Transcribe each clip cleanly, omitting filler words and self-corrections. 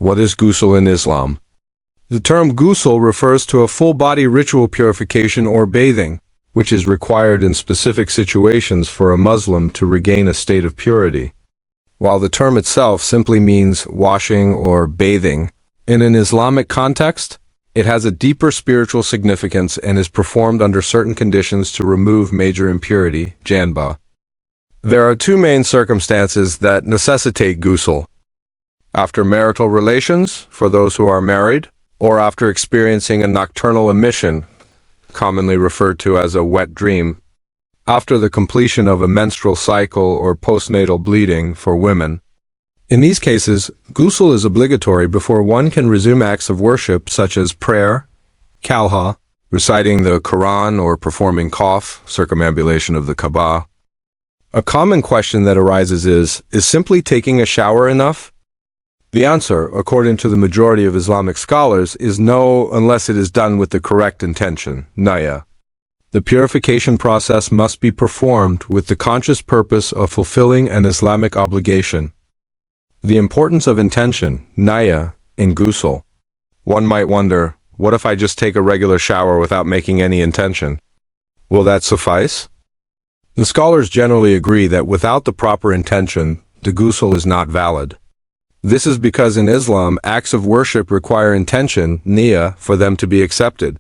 What is Ghusl in Islam? The term Ghusl refers to a full-body ritual purification or bathing, which is required in specific situations for a Muslim to regain a state of purity. While the term itself simply means washing or bathing, in an Islamic context, it has a deeper spiritual significance and is performed under certain conditions to remove major impurity, janba. There are two main circumstances that necessitate Ghusl: after marital relations, for those who are married, or after experiencing a nocturnal emission, commonly referred to as a wet dream, after the completion of a menstrual cycle or postnatal bleeding for women. In these cases, Ghusl is obligatory before one can resume acts of worship such as prayer, Ṣalāh, reciting the Quran or performing tawaf, circumambulation of the Kaaba. A common question that arises is simply taking a shower enough? The answer, according to the majority of Islamic scholars, is no, unless it is done with the correct intention, niyyah. The purification process must be performed with the conscious purpose of fulfilling an Islamic obligation. The importance of intention, niyyah, in Ghusl. One might wonder, what if I just take a regular shower without making any intention? Will that suffice? The scholars generally agree that without the proper intention, the Ghusl is not valid. This is because in Islam, acts of worship require intention, niyyah, for them to be accepted.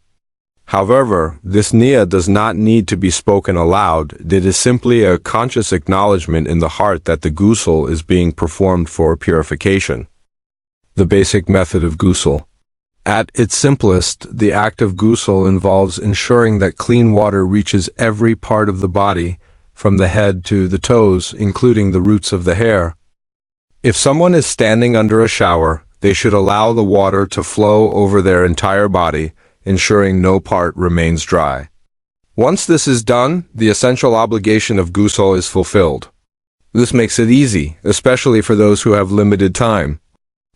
However, this niyyah does not need to be spoken aloud. It is simply a conscious acknowledgement in the heart that the Ghusl is being performed for purification. The basic method of Ghusl. At its simplest, the act of Ghusl involves ensuring that clean water reaches every part of the body, from the head to the toes, including the roots of the hair. If someone is standing under a shower, they should allow the water to flow over their entire body, ensuring no part remains dry. Once this is done, the essential obligation of Ghusl is fulfilled. This makes it easy, especially for those who have limited time.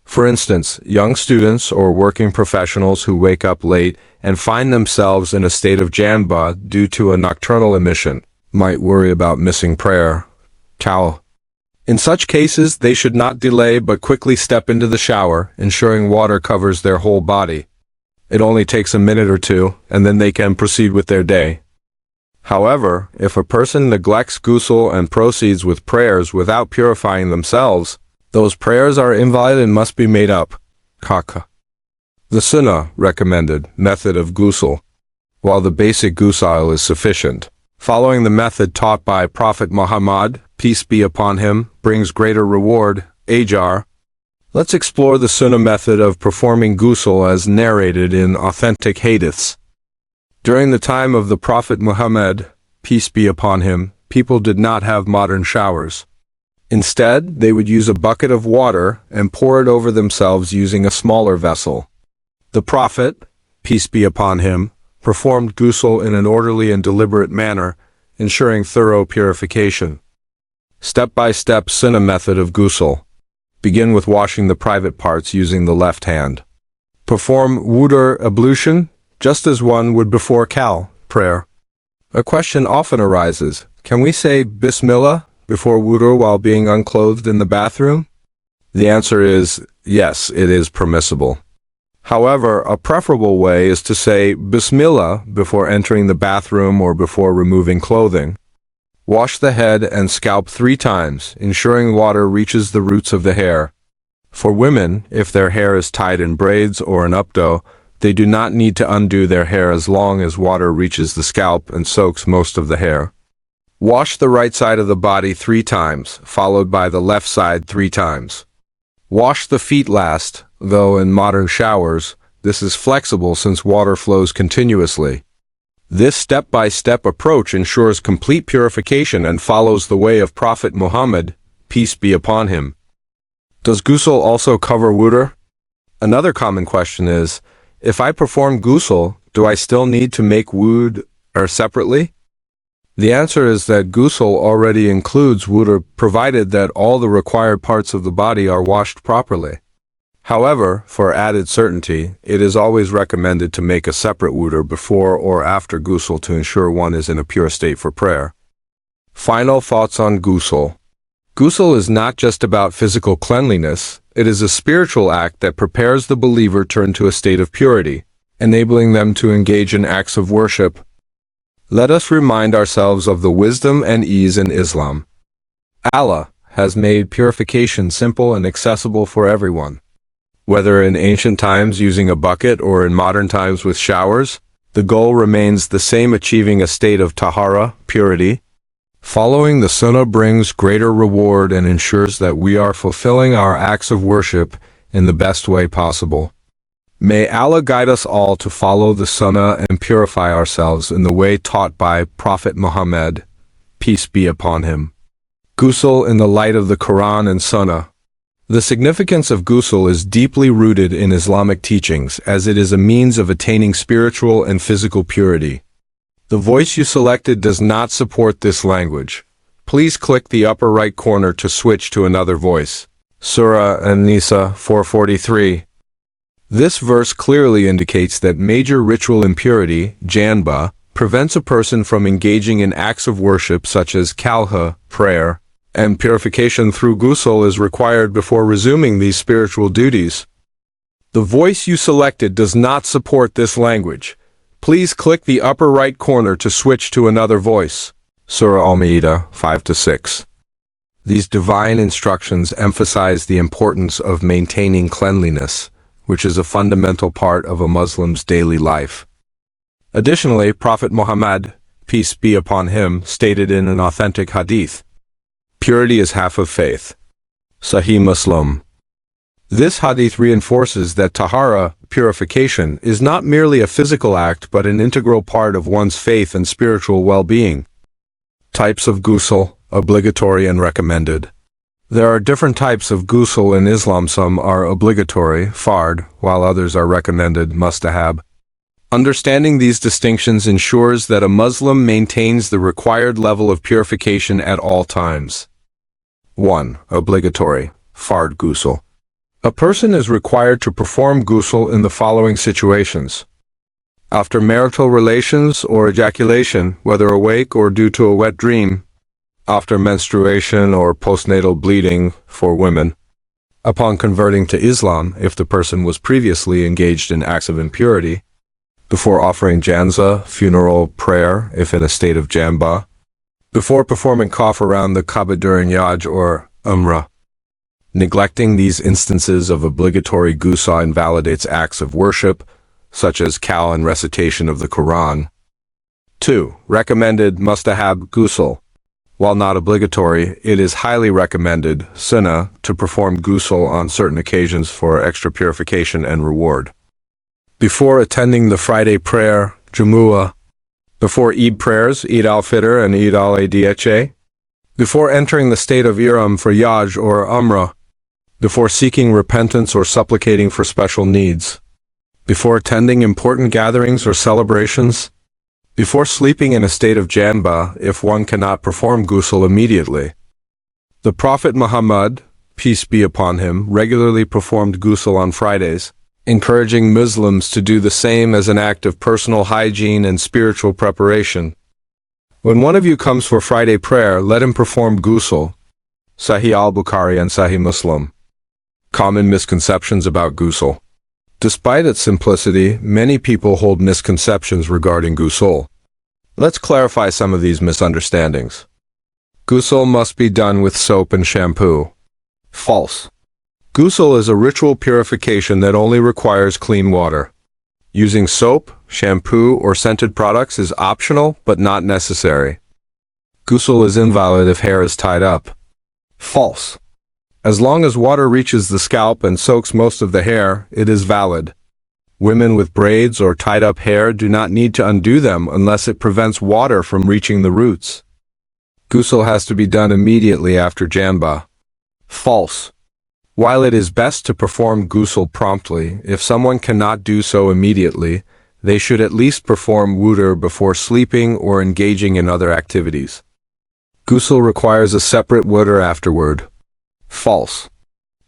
For instance, young students or working professionals who wake up late and find themselves in a state of janba due to a nocturnal emission might worry about missing prayer, Ṣalāh. In such cases, they should not delay but quickly step into the shower, ensuring water covers their whole body. It only takes a minute or two, and then they can proceed with their day. However, if a person neglects Ghusl and proceeds with prayers without purifying themselves, those prayers are invalid and must be made up. The Sunnah recommended method of Ghusl. While the basic Ghusl is sufficient, following the method taught by Prophet Muhammad, peace be upon him, brings greater reward, ajr. Let's explore the Sunnah method of performing Ghusl as narrated in authentic hadiths. During the time of the Prophet Muhammad, peace be upon him, people did not have modern showers. Instead, they would use a bucket of water and pour it over themselves using a smaller vessel. The Prophet, peace be upon him, performed Ghusl in an orderly and deliberate manner, ensuring thorough purification. Step-by-step Sunnah method of Ghusl. Begin with washing the private parts using the left hand. Perform wudu ablution, just as one would before prayer. A question often arises, can we say Bismillah before wudu while being unclothed in the bathroom? The answer is yes, it is permissible. However, a preferable way is to say Bismillah before entering the bathroom or before removing clothing. Wash the head and scalp 3 times, ensuring water reaches the roots of the hair. For women, if their hair is tied in braids or an updo, they do not need to undo their hair as long as water reaches the scalp and soaks most of the hair. Wash the right side of the body 3 times, followed by the left side 3 times. Wash the feet last, though in modern showers, this is flexible since water flows continuously. This step-by-step approach ensures complete purification and follows the way of Prophet Muhammad, peace be upon him. Does Ghusl also cover wudu? Another common question is, if I perform Ghusl, do I still need to make wudu separately? The answer is that Ghusl already includes wudu provided that all the required parts of the body are washed properly. However, for added certainty, it is always recommended to make a separate wudu before or after Ghusl to ensure one is in a pure state for prayer. Final thoughts on Ghusl. Ghusl is not just about physical cleanliness, it is a spiritual act that prepares the believer to enter a state of purity, enabling them to engage in acts of worship. Let us remind ourselves of the wisdom and ease in Islam. Allah has made purification simple and accessible for everyone. Whether in ancient times using a bucket or in modern times with showers, the goal remains the same: achieving a state of tahara, purity. Following the Sunnah brings greater reward and ensures that we are fulfilling our acts of worship in the best way possible. May Allah guide us all to follow the Sunnah and purify ourselves in the way taught by Prophet Muhammad, peace be upon him. Ghusl in the light of the Quran and Sunnah. The significance of ghusl is deeply rooted in Islamic teachings, as it is a means of attaining spiritual and physical purity. The voice you selected does not support this language. Please click the upper right corner to switch to another voice. Surah An-Nisa 4:43. This verse clearly indicates that major ritual impurity, janba, prevents a person from engaging in acts of worship such as kalha, prayer, and purification through ghusl is required before resuming these spiritual duties. The voice you selected does not support this language. Please click the upper right corner to switch to another voice. Surah Al-Ma'idah 5-6. These divine instructions emphasize the importance of maintaining cleanliness, which is a fundamental part of a Muslim's daily life. Additionally, Prophet Muhammad, peace be upon him, stated in an authentic hadith, "Purity is half of faith." Sahih Muslim. This hadith reinforces that tahara, purification, is not merely a physical act but an integral part of one's faith and spiritual well-being. Types of ghusl, obligatory and recommended. There are different types of ghusl in Islam. Some are obligatory, fard, while others are recommended, mustahab. Understanding these distinctions ensures that a Muslim maintains the required level of purification at all times. 1. Obligatory, fard ghusl. A person is required to perform ghusl in the following situations: after marital relations or ejaculation, whether awake or due to a wet dream; after menstruation or postnatal bleeding for women; upon converting to Islam, if the person was previously engaged in acts of impurity; before offering janza, funeral prayer, if in a state of janba; before performing tawaf around the Kaaba during Hajj or Umrah. Neglecting these instances of obligatory ghusl invalidates acts of worship, such as qal and recitation of the Quran. 2. Recommended mustahab ghusl. While not obligatory, it is highly recommended, sunnah, to perform ghusl on certain occasions for extra purification and reward. Before attending the Friday prayer, Jumu'ah. Before Eid prayers, Eid al-Fitr and Eid al-Adha. Before entering the state of ihram for Hajj or Umrah. Before seeking repentance or supplicating for special needs. Before attending important gatherings or celebrations. Before sleeping in a state of janba, if one cannot perform ghusl immediately. The Prophet Muhammad, peace be upon him, regularly performed ghusl on Fridays, encouraging Muslims to do the same as an act of personal hygiene and spiritual preparation. When one of you comes for Friday prayer, let him perform ghusl. Sahih al-Bukhari and Sahih Muslim. Common misconceptions about ghusl. Despite its simplicity, many people hold misconceptions regarding ghusl. Let's clarify some of these misunderstandings. Ghusl must be done with soap and shampoo. False. Ghusl is a ritual purification that only requires clean water. Using soap, shampoo, or scented products is optional but not necessary. Ghusl is invalid if hair is tied up. False. As long as water reaches the scalp and soaks most of the hair, it is valid. Women with braids or tied-up hair do not need to undo them unless it prevents water from reaching the roots. Ghusl has to be done immediately after janba. False. While it is best to perform ghusl promptly, if someone cannot do so immediately, they should at least perform wudu before sleeping or engaging in other activities. Ghusl requires a separate wudu afterward. False.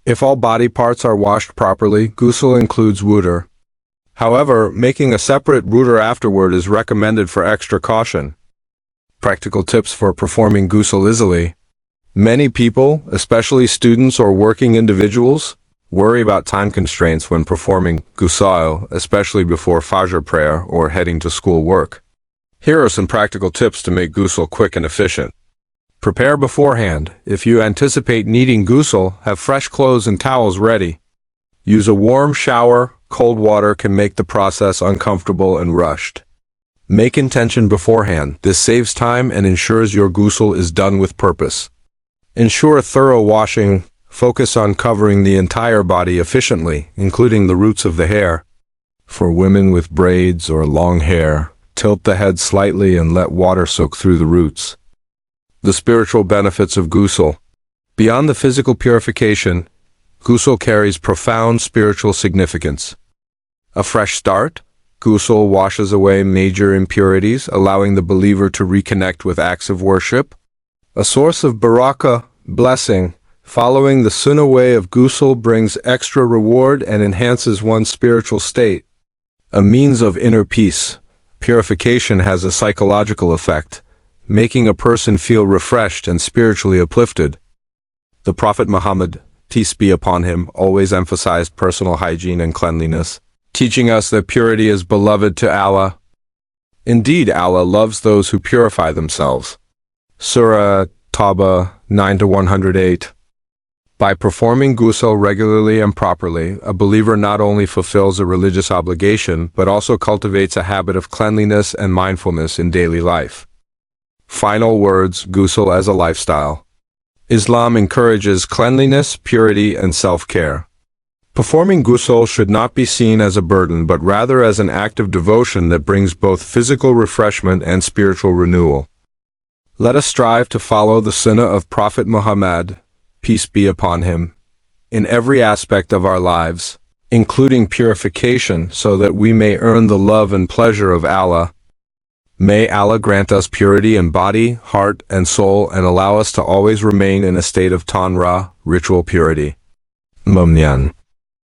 If all body parts are washed properly, ghusl includes wudu. However, making a separate wudu afterward is recommended for extra caution. Practical tips for performing ghusl easily. Many people, especially students or working individuals, worry about time constraints when performing Ghusl, especially before Fajr prayer or heading to school work. Here are some practical tips to make Ghusl quick and efficient. Prepare beforehand. If you anticipate needing Ghusl, have fresh clothes and towels ready. Use a warm shower. Cold water can make the process uncomfortable and rushed. Make intention beforehand. This saves time and ensures your Ghusl is done with purpose. Ensure thorough washing. Focus on covering the entire body efficiently, including the roots of the hair. For women with braids or long hair, tilt the head slightly and let water soak through the roots. The spiritual benefits of Ghusl. Beyond the physical purification, Ghusl carries profound spiritual significance. A fresh start, Ghusl washes away major impurities, allowing the believer to reconnect with acts of worship. A source of barakah, blessing. Following the Sunnah way of Ghusl brings extra reward and enhances one's spiritual state. A means of inner peace. Purification has a psychological effect, making a person feel refreshed and spiritually uplifted. The Prophet Muhammad, peace be upon him, always emphasized personal hygiene and cleanliness, teaching us that purity is beloved to Allah. Indeed, Allah loves those who purify themselves. Surah Tawbah 9-108. By performing Ghusl regularly and properly, a believer not only fulfills a religious obligation, but also cultivates a habit of cleanliness and mindfulness in daily life. Final words: Ghusl as a lifestyle. Islam encourages cleanliness, purity, and self-care. Performing Ghusl should not be seen as a burden but rather as an act of devotion that brings both physical refreshment and spiritual renewal. Let us strive to follow the Sunnah of Prophet Muhammad, peace be upon him, in every aspect of our lives, including purification, so that we may earn the love and pleasure of Allah. May Allah grant us purity in body, heart, and soul and allow us to always remain in a state of tanra, ritual purity. Mumnyan.